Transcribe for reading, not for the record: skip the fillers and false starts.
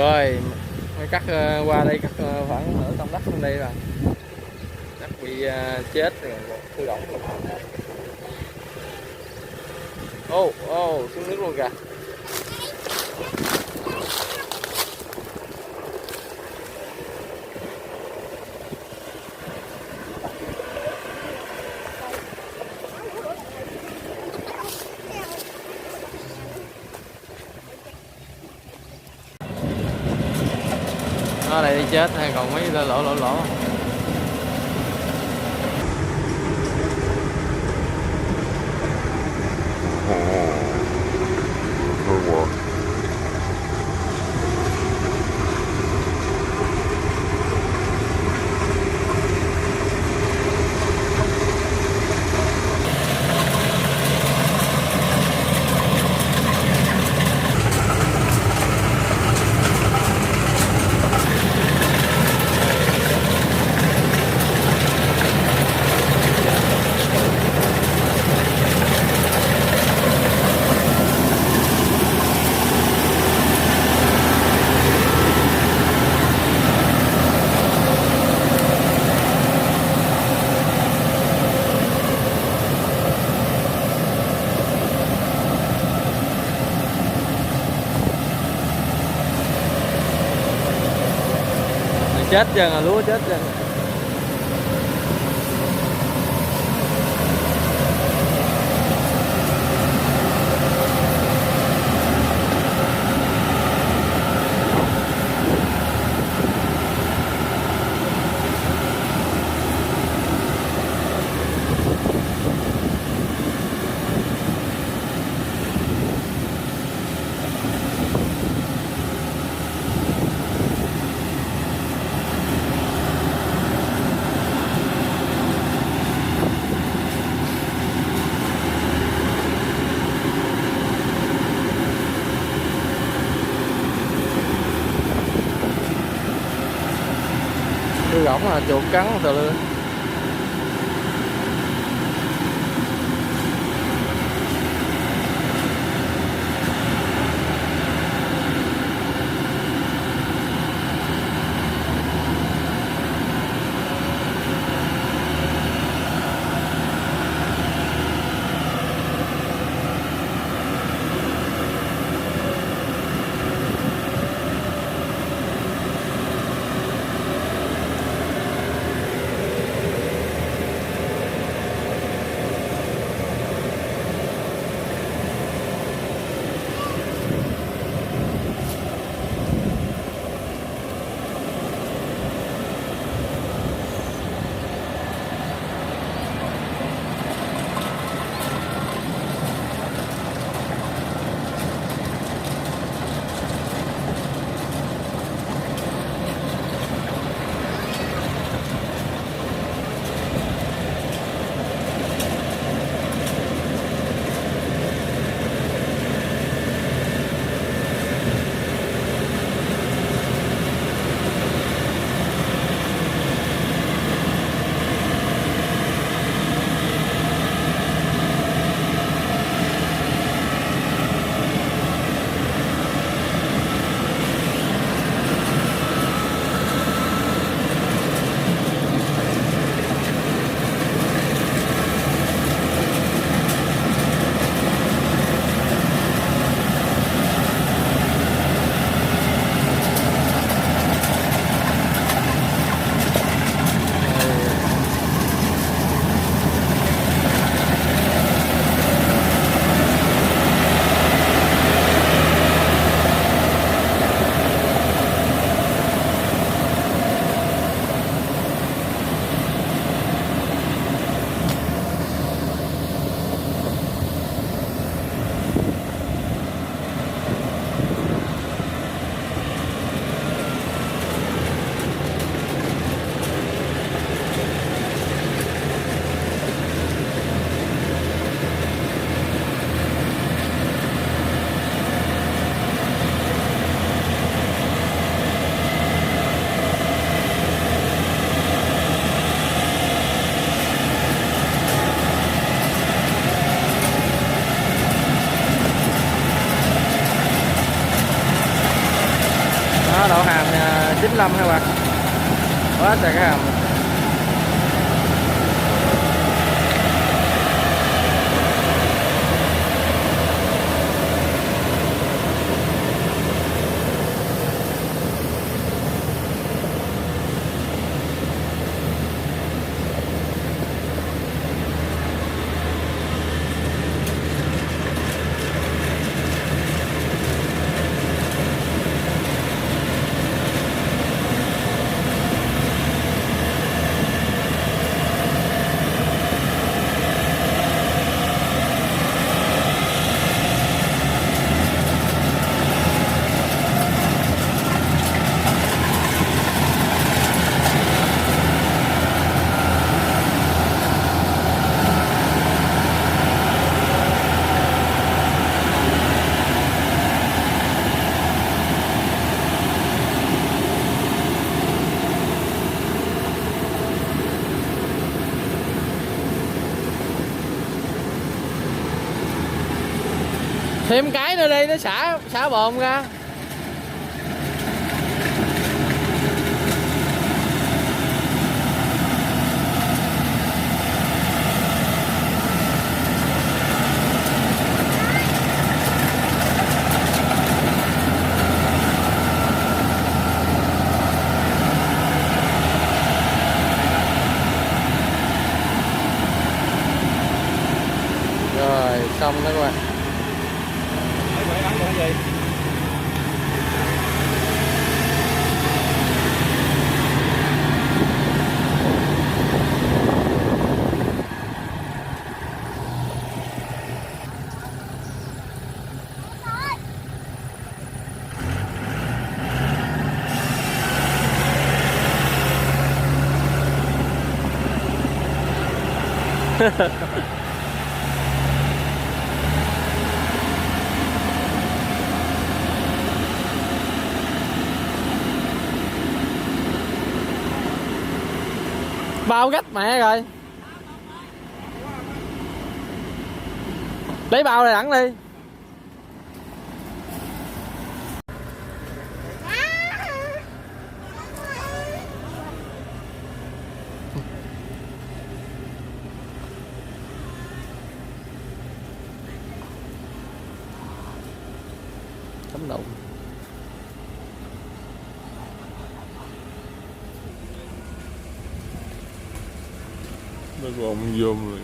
Rồi mới cắt qua đây, cắt khoảng nửa tông đất bên đây rồi, đất bị chết rồi, hư hỏng rồi. Ô xuống nước luôn kìa. Nó này đi chết hay còn mấy lỗ. Chết trơn à, lúa chết trơn. Hư hỏng là chuột cắn từ lươn. 95 hai bạn. Quá trời cái hầm. Thêm cái nữa đi, nó xả bồn ra. Rồi xong đó các bạn. Bao gách mẹ rồi. Lấy bao này đẳng đi. Tấm đụng. Nó còn vô rồi.